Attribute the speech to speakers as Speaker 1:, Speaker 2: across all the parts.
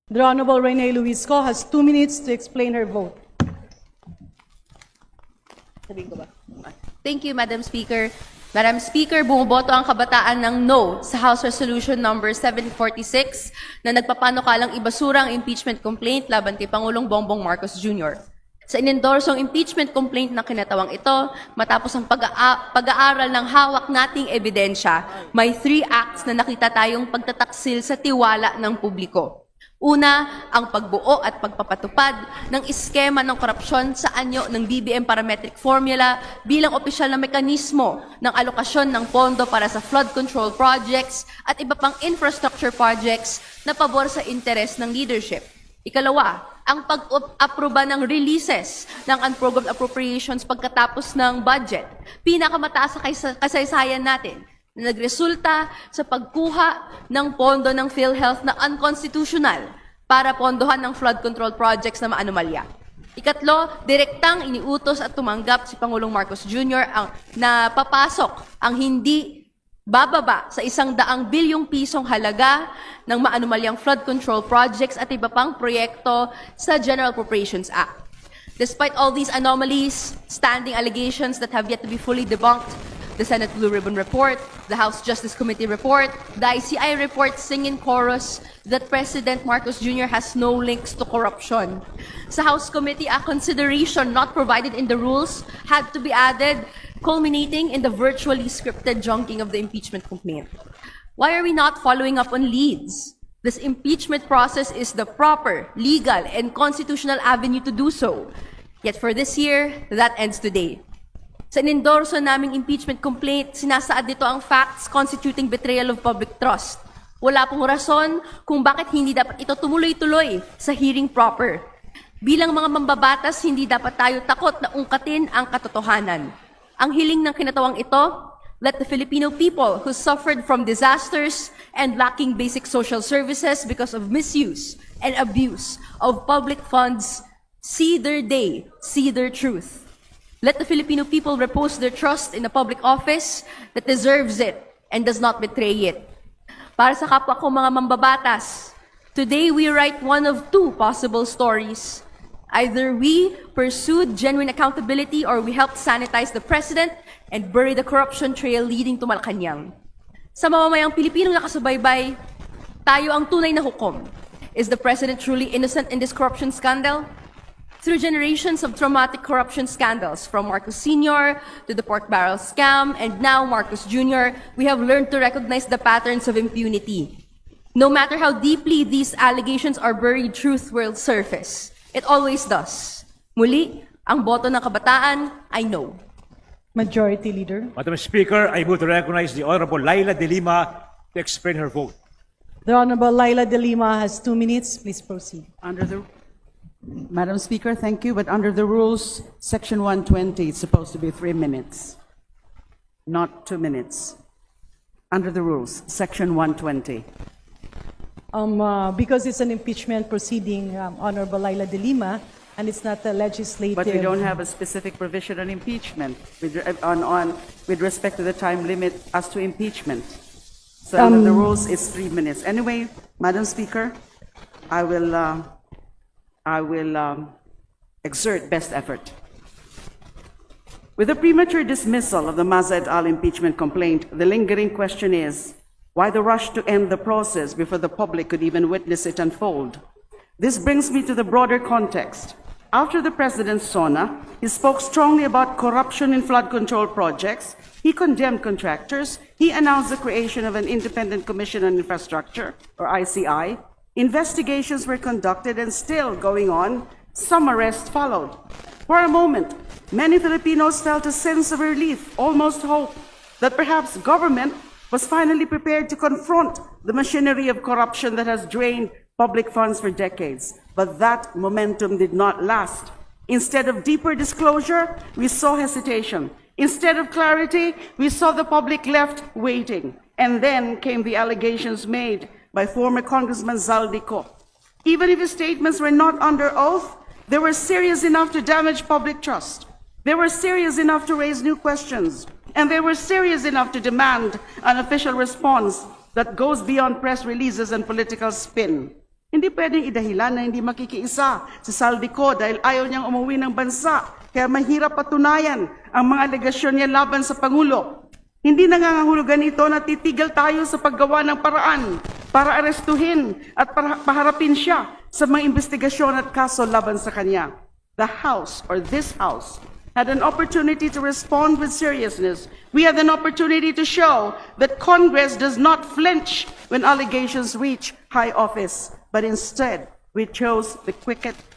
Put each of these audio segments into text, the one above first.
Speaker 1: The Honorable Rene Luisco has 2 minutes to explain her vote.
Speaker 2: Thank you, Madam Speaker. Madam Speaker, bumoboto ang kabataan ng no sa House Resolution number 746 na nagpapanukalang ibasura ang impeachment complaint laban kay Pangulong Bongbong Marcos Jr. Sa inendorsong impeachment complaint na kinatawang ito, matapos ang pag-aaral ng hawak nating ebidensya, may 3 acts na nakita tayong pagtataksil sa tiwala ng publiko. Una, ang pagbuo at pagpapatupad ng iskema ng korupsyon sa anyo ng BBM parametric formula bilang opisyal na mekanismo ng alokasyon ng pondo para sa flood control projects at iba pang infrastructure projects na pabor sa interes ng leadership. Ikalawa, ang pag-aproba ng releases ng unprogrammed appropriations pagkatapos ng budget, pinakamataas sa kasaysayan natin, na nagresulta sa pagkuha ng pondo ng PhilHealth na unconstitutional para pondohan ng flood control projects na maanomalya. Ikatlo, direktang iniutos at tumanggap si Pangulong Marcos Jr. na papasok ang hindi bababa sa 100 bilyong pisong halaga ng maanomalyang flood control projects at iba pang proyekto sa General Appropriations Act. Despite all these anomalies, standing allegations that have yet to be fully debunked, the Senate Blue Ribbon Report, the House Justice Committee Report, the ICI report sing in chorus that President Marcos Jr. has no links to corruption. Sa House Committee, a consideration not provided in the rules had to be added, culminating in the virtually scripted junking of the impeachment complaint. Why are we not following up on leads? This impeachment process is the proper, legal, and constitutional avenue to do so. Yet for this year, that ends today. Sa inendorso naming impeachment complaint, sinasaad dito ang facts constituting betrayal of public trust. Wala pong rason kung bakit hindi dapat ito tumuloy-tuloy sa hearing proper. Bilang mga mambabatas, hindi dapat tayo takot na ungkatin ang katotohanan. Ang hiling ng kinatawang ito, let the Filipino people who suffered from disasters and lacking basic social services because of misuse and abuse of public funds see their day, see their truth. Let the Filipino people repose their trust in a public office that deserves it and does not betray it. Para sa kapwa ko mga mambabatas, today we write one of 2 possible stories. Either we pursued genuine accountability or we helped sanitize the president and bury the corruption trail leading to Malacanang. Sa mamamayang Pilipinong nakasubaybay, tayo ang tunay na hukom. Is the president truly innocent in this corruption scandal? Through generations of traumatic corruption scandals, from Marcos Sr. to the pork barrel scam, and now Marcos Jr., we have learned to recognize the patterns of impunity. No matter how deeply these allegations are buried, truth will surface. It always does. Muli, ang boto ng kabataan ay no.
Speaker 1: Majority Leader.
Speaker 3: Madam Speaker, I move to recognize the Honorable Laila De Lima to explain her vote.
Speaker 1: The Honorable Laila De Lima has 2 minutes. Please proceed.
Speaker 4: Madam Speaker, thank you, but under the rules, Section 120, it's supposed to be 3 minutes, not 2 minutes. Under the rules, Section 120.
Speaker 1: Because it's an impeachment proceeding, Honorable Laila De Lima, and it's not a legislative.
Speaker 4: But we don't have a specific provision on impeachment with respect to the time limit as to impeachment. So under the rules, it's 3 minutes. Anyway, Madam Speaker, I will exert best effort. With the premature dismissal of the Maza et al. Impeachment complaint, the lingering question is, why the rush to end the process before the public could even witness it unfold? This brings me to the broader context. After the President's SONA, he spoke strongly about corruption in flood control projects, he condemned contractors, he announced the creation of an Independent Commission on Infrastructure, or ICI, investigations were conducted and still going on. Some arrests followed. For a moment, many Filipinos felt a sense of relief, almost hope, that perhaps government was finally prepared to confront the machinery of corruption that has drained public funds for decades. But that momentum did not last. Instead of deeper disclosure, we saw hesitation. Instead of clarity, we saw the public left waiting. And then came the allegations made by former Congressman Zaldico. Even if his statements were not under oath, they were serious enough to damage public trust. They were serious enough to raise new questions. And they were serious enough to demand an official response that goes beyond press releases and political spin. Hindi pwedeng idahilan na hindi makikiisa si Saldico dahil ayaw niyang umuwi ng bansa. Kaya mahirap patunayan ang mga alegasyon niya laban sa Pangulo. Hindi nangangahulugan ito na titigil tayo sa paggawa ng paraan para arestuhin at paharapin siya sa mga investigasyon at kaso laban sa kanya. The House, or this House, had an opportunity to respond with seriousness. We had an opportunity to show that Congress does not flinch when allegations reach high office, but instead, we chose the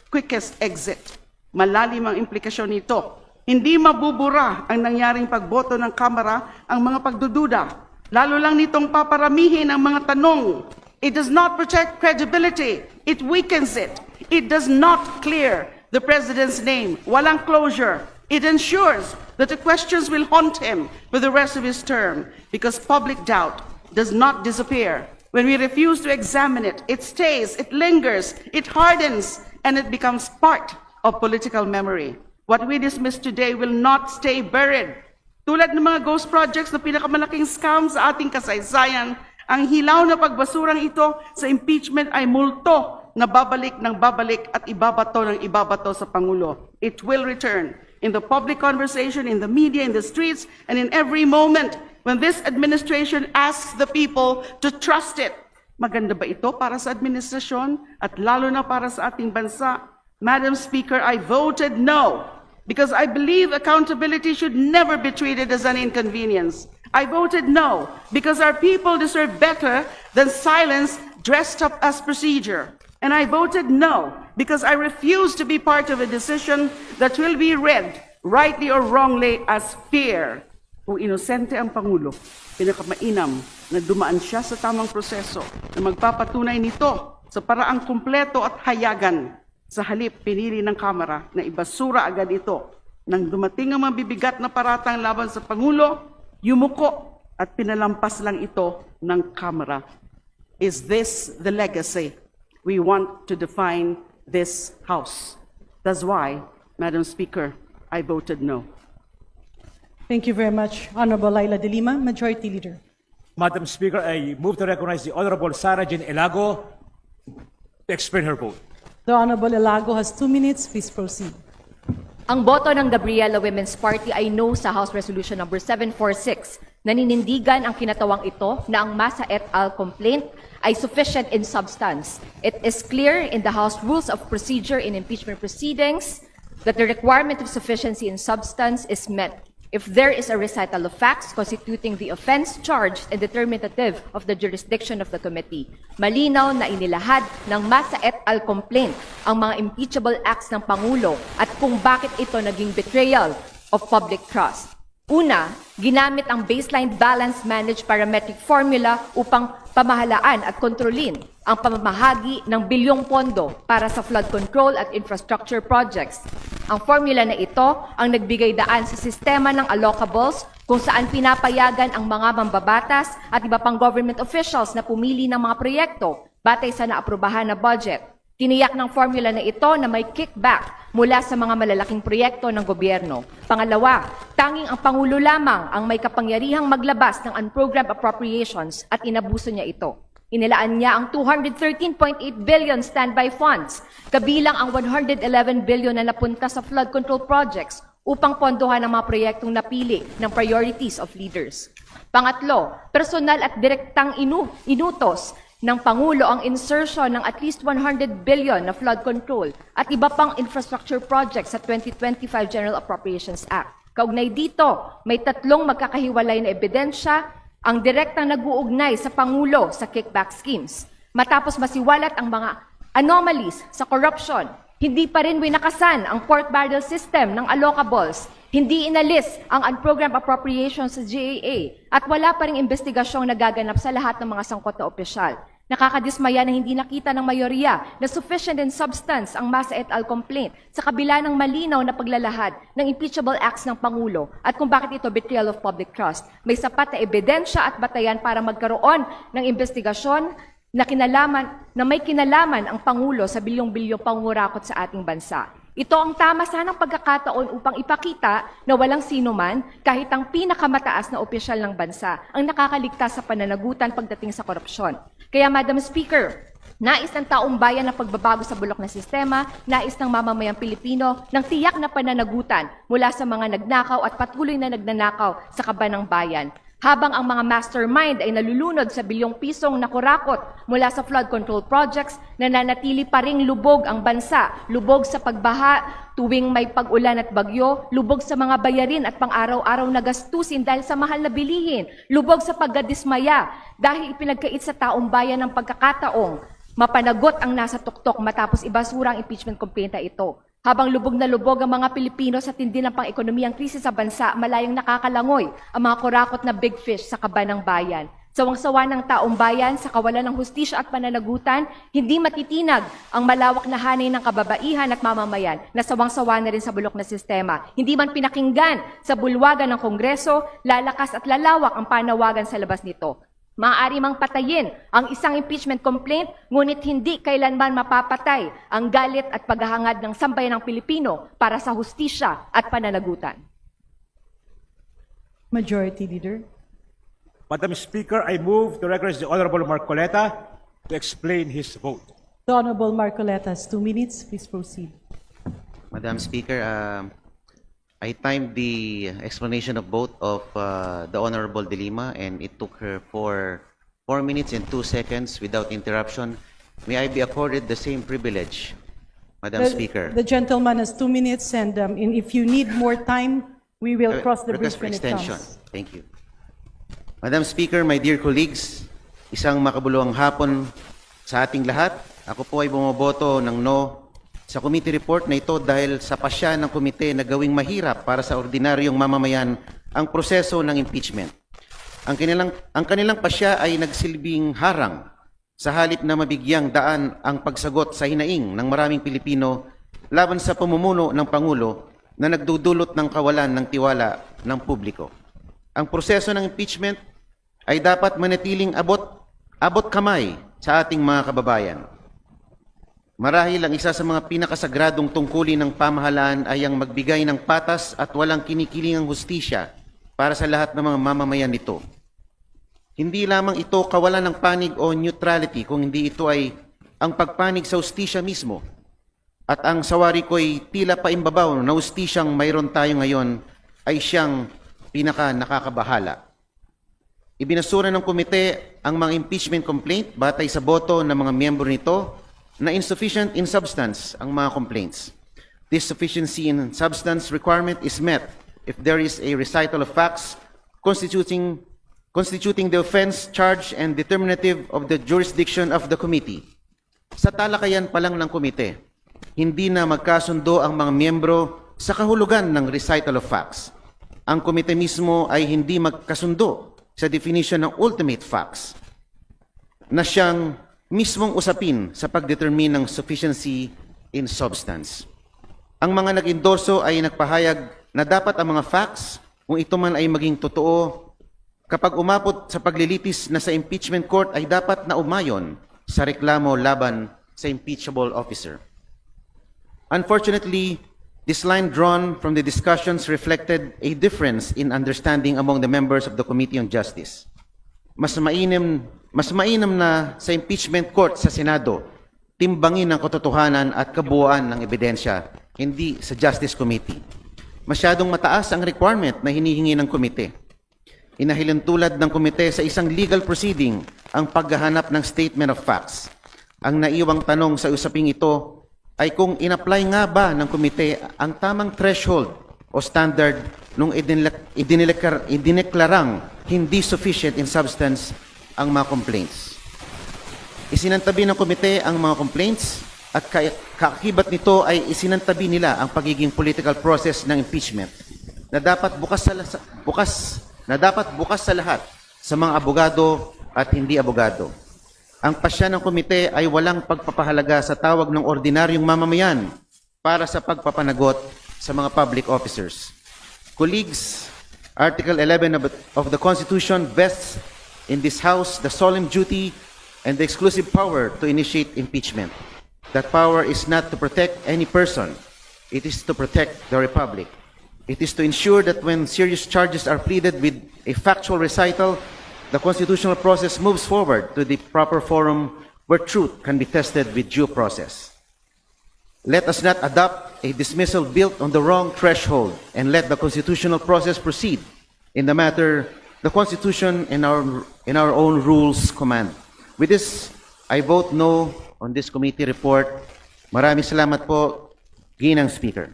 Speaker 4: quickest exit. Malalim ang implikasyon nito. Hindi mabubura ang nangyaring pagboto ng Kamara ang mga pagdududa. Lalo lang nitong paparamihin ang mga tanong. It does not protect credibility. It weakens it. It does not clear the President's name. Walang closure. It ensures that the questions will haunt him for the rest of his term because public doubt does not disappear. When we refuse to examine it, it stays, it lingers, it hardens, and it becomes part of political memory. What we dismiss today will not stay buried. Tulad ng mga ghost projects na pinakamalaking scam sa ating kasaysayan, ang hilaw na pagbasurang ito sa impeachment ay multo na babalik ng babalik at ibabato ng ibabato sa Pangulo. It will return in the public conversation, in the media, in the streets, and in every moment when this administration asks the people to trust it. Maganda ba ito para sa administrasyon at lalo na para sa ating bansa? Madam Speaker, I voted no because I believe accountability should never be treated as an inconvenience. I voted no because our people deserve better than silence dressed up as procedure. And I voted no because I refuse to be part of a decision that will be read, rightly or wrongly, as fear. Kung inosente ang Pangulo, pinakamainam na dumaan siya sa tamang proseso na magpapatunay nito sa paraang kumpleto at hayagan. Sa halip, pinili ng Kamara na ibasura agad ito. Nang dumating ang mabibigat na paratang laban sa Pangulo, yumuko at pinalampas lang ito ng Kamara. Is this the legacy we want to define this House? That's why, Madam Speaker, I voted no.
Speaker 1: Thank you very much, Honorable Laila de Lima, Majority Leader.
Speaker 3: Madam Speaker, I move to recognize the Honorable Sara Jean Elago to explain her vote.
Speaker 1: The Honorable Elago has 2 minutes. Please proceed.
Speaker 5: Ang boto ng Gabriela Women's Party ay no sa House Resolution number 746. Naninindigan ang kinatawang ito na ang Masa et al. Complaint ay sufficient in substance. It is clear in the House Rules of Procedure in Impeachment Proceedings that the requirement of sufficiency in substance is met if there is a recital of facts constituting the offense charged and determinative of the jurisdiction of the committee. Malinaw na inilahad ng Masa et al. Complaint ang mga impeachable acts ng Pangulo at kung bakit ito naging betrayal of public trust. Una, ginamit ang baseline balance managed parametric formula upang pamahalaan at kontrolin ang pamamahagi ng bilyong pondo para sa flood control at infrastructure projects. Ang formula na ito ang nagbigay daan sa sistema ng allocables kung saan pinapayagan ang mga mambabatas at iba pang government officials na pumili ng mga proyekto batay sa naaprubahan na budget. Tiniyak ng formula na ito na may kickback mula sa mga malalaking proyekto ng gobyerno. Pangalawa, tanging ang Pangulo lamang ang may kapangyarihang maglabas ng unprogrammed appropriations at inabuso niya ito. Inilaan niya ang 213.8 billion standby funds, kabilang ang 111 billion na napunta sa flood control projects upang pondohan ang mga proyektong napili ng priorities of leaders. Pangatlo, personal at direktang inutos ng Pangulo ang insertion ng at least 100 billion na flood control at iba pang infrastructure projects sa 2025 General Appropriations Act. Kaugnay dito, may tatlong magkakahiwalay na ebidensya ang direktang nag-uugnay sa Pangulo sa kickback schemes. Matapos masiwalat ang mga anomalies sa corruption, hindi pa rin winakasan ang pork barrel system ng allocables, hindi inalis ang unprogrammed appropriations sa GAA, at wala pa rin investigasyong nagaganap sa lahat ng mga sangkot na opisyal. Nakakadismaya na hindi nakita ng mayorya na sufficient in substance ang Masa et al. Complaint sa kabila ng malinaw na paglalahad ng impeachable acts ng Pangulo at kung bakit ito betrayal of public trust. May sapat na ebidensya at batayan para magkaroon ng investigasyon na may kinalaman ang Pangulo sa bilyong-bilyong pangurakot sa ating bansa. Ito ang tama sanang pagkakataon upang ipakita na walang sino man, kahit ang pinakamataas na opisyal ng bansa, ang nakakaligtas sa pananagutan pagdating sa korupsyon. Kaya, Madam Speaker, Nais ng taong bayan ng pagbabago sa bulok na sistema, nais ng mamamayang Pilipino ng tiyak na pananagutan mula sa mga nagnakaw at patuloy na nagnanakaw sa kaban ng bayan. Habang ang mga mastermind ay nalulunod sa bilyong pisong nakurakot mula sa flood control projects, nananatili pa ring lubog ang bansa, lubog sa pagbaha tuwing may pag-ulan at bagyo, lubog sa mga bayarin at pang-araw-araw na gastusin dahil sa mahal na bilihin, lubog sa pagdadismaya dahil ipinagkait sa taong bayan ng pagkakataong mapanagot ang nasa tuktok matapos ibasura ang impeachment complaint na ito. Habang lubog na lubog ang mga Pilipino sa tindi ng pang-ekonomiyang krisis sa bansa, malayang nakakalangoy ang mga kurakot na big fish sa kaban ng bayan. Sawang-sawa ng taong bayan sa kawalan ng hustisya at pananagutan, hindi matitinag ang malawak na hanay ng kababaihan at mamamayan na sawang-sawa na rin sa bulok na sistema. Hindi man pinakinggan sa bulwagan ng Kongreso, lalakas at lalawak ang panawagan sa labas nito. Maaari mang patayin ang isang impeachment complaint, ngunit hindi kailanman mapapatay ang galit at paghahangad ng sambayan ng Pilipino para sa hustisya at pananagutan.
Speaker 1: Majority Leader.
Speaker 3: Madam Speaker, I move to recognize the Honorable Marcoleta to explain his vote.
Speaker 1: The Honorable Marcoleta has 2 minutes. Please proceed.
Speaker 6: Madam Speaker, I timed the explanation of vote of the Honorable De Lima, and it took her for 4 minutes and 2 seconds without interruption. May I be accorded the same privilege, Madam Speaker?
Speaker 1: The gentleman has 2 minutes, and if you need more time, we will cross the bridge
Speaker 6: Request for
Speaker 1: when it
Speaker 6: extension.
Speaker 1: comes.
Speaker 6: Thank you. Madam Speaker, my dear colleagues, isang makabuluhang hapon sa ating lahat. Ako po ay bumoboto ng no sa committee report na ito dahil sa pasya ng komite na gawing mahirap para sa ordinaryong mamamayan ang proseso ng impeachment. Ang kanilang pasya ay nagsilbing harang sa halip na mabigyang daan ang pagsagot sa hinaing ng maraming Pilipino laban sa pamumuno ng Pangulo na nagdudulot ng kawalan ng tiwala ng publiko. Ang proseso ng impeachment ay dapat manatiling abot kamay sa ating mga kababayan. Marahil ang isa sa mga pinakasagradong tungkulin ng pamahalaan ay ang magbigay ng patas at walang kinikilingang hustisya para sa lahat ng mga mamamayan nito. Hindi lamang ito kawalan ng panig o neutrality, kung hindi ito ay ang pagpanig sa hustisya mismo. At ang sawari ko'y tila paimbabaw na hustisyang mayroon tayo ngayon ay siyang pinaka nakakabahala. Ibinasura ng komite ang mga impeachment complaint batay sa boto ng mga miyembro nito na insufficient in substance ang mga complaints. This sufficiency in substance requirement is met if there is a recital of facts constituting the offense, charge, and determinative of the jurisdiction of the committee. Sa talakayan pa lang ng komite, hindi na magkasundo ang mga miyembro sa kahulugan ng recital of facts. Ang komite mismo ay hindi magkasundo sa definition ng ultimate facts na siyang mismong usapin sa pagdetermine ng sufficiency in substance. Ang mga nag-endorso ay nagpahayag na dapat ang mga facts, kung ito man ay maging totoo, kapag umabot sa paglilitis na sa impeachment court ay dapat na umayon sa reklamo laban sa impeachable officer. Unfortunately, this line drawn from the discussions reflected a difference in understanding among the members of the Committee on Justice. Mas mainam na sa impeachment court sa Senado, timbangin ang katotohanan at kabuuan ng ebidensya, hindi sa Justice Committee. Masyadong mataas ang requirement na hinihingi ng komite. Inahilin tulad ng komite sa isang legal proceeding ang paghahanap ng statement of facts. Ang naiwang tanong sa usaping ito ay kung in-apply nga ba ng komite ang tamang threshold o standard nung idineklarang hindi sufficient in substance ang mga complaints. Isinantabi ng komite ang mga complaints at kaakibat nito ay isinantabi nila ang pagiging political process ng impeachment na dapat bukas sa lahat sa mga abogado at hindi abogado. Ang pasya ng komite ay walang pagpapahalaga sa tawag ng ordinaryong mamamayan para sa pagpapanagot sa mga public officers. Colleagues, Article 11 of the Constitution vests in this House the solemn duty and the exclusive power to initiate impeachment. That power is not to protect any person. It is to protect the Republic. It is to ensure that when serious charges are pleaded with a factual recital, the constitutional process moves forward to the proper forum where truth can be tested with due process. Let us not adopt a dismissal built on the wrong threshold and let the constitutional process proceed in the matter the Constitution and our own rules command. With this, I vote no on this committee report. Maraming salamat po, Ginang Speaker.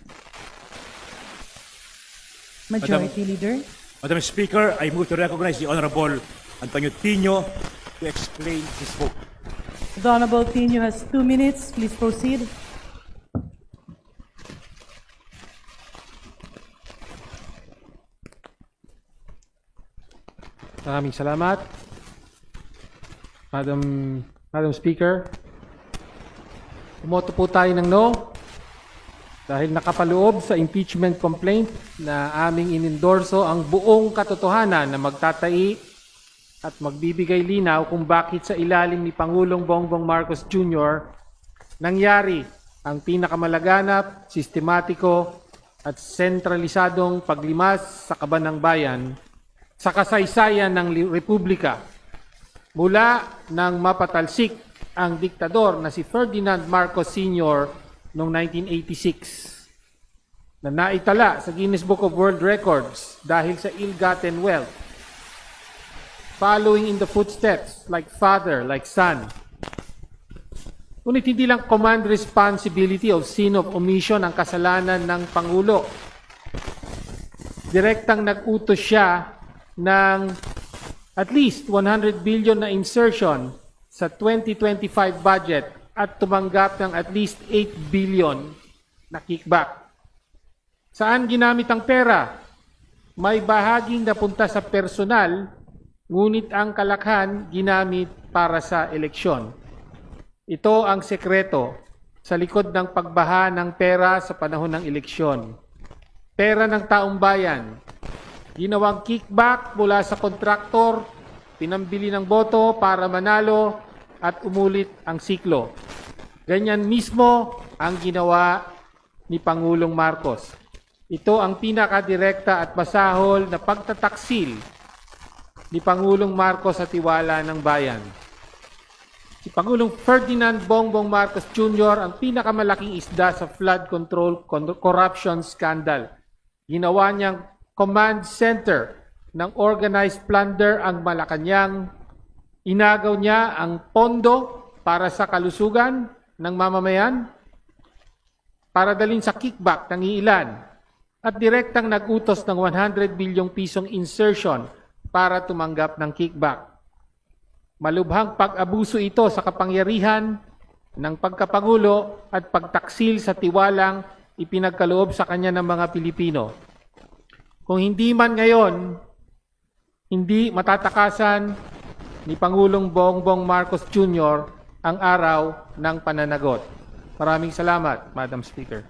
Speaker 1: Majority Leader.
Speaker 3: Madam Speaker, I move to recognize the Honorable Antonio Tino to explain his vote.
Speaker 1: The Honorable Tino has 2 minutes. Please proceed.
Speaker 7: Maraming salamat. Madam Speaker, bumoto po tayo ng no dahil nakapaloob sa impeachment complaint na aming inendorso ang buong katotohanan na magtatai at magbibigay linaw kung bakit sa ilalim ni Pangulong Bongbong Marcos Jr. nangyari ang pinakamalaganap, sistematiko at sentralisadong paglimas sa kaban ng bayan sa kasaysayan ng Republika mula nang mapatalsik ang diktador na si Ferdinand Marcos Sr. noong 1986 na naitala sa Guinness Book of World Records dahil sa ill-gotten wealth, following in the footsteps like father, like son. Ngunit hindi lang command responsibility of sin of omission ang kasalanan ng Pangulo. Direktang nag-utos siya ng at least 100 billion na insertion sa 2025 budget at tumanggap ng at least 8 billion na kickback. Saan ginamit ang pera? May bahaging napunta sa personal, ngunit ang kalakhan ginamit para sa eleksyon. Ito ang sekreto sa likod ng pagbaha ng pera sa panahon ng eleksyon. Pera ng taong bayan. Ginawang kickback mula sa kontraktor, pinambili ng boto para manalo at umulit ang siklo. Ganyan mismo ang ginawa ni Pangulong Marcos. Ito ang pinakadirekta at masahol na pagtataksil ni Pangulong Marcos sa tiwala ng bayan. Si Pangulong Ferdinand Bongbong Marcos Jr. ang pinakamalaking isda sa flood control corruption scandal. Ginawa niyang command center ng organized plunder ang Malacanang. Inagaw niya ang pondo para sa kalusugan ng mamamayan para dalhin sa kickback ng iilan at direktang nag-utos ng 100 bilyong pisong insertion para tumanggap ng kickback. Malubhang pag-abuso ito sa kapangyarihan ng pagkapangulo at pagtaksil sa tiwalang ipinagkaloob sa kanya ng mga Pilipino. Kung hindi man ngayon, hindi matatakasan ni Pangulong Bongbong Marcos Jr. ang araw ng pananagot. Maraming salamat, Madam Speaker.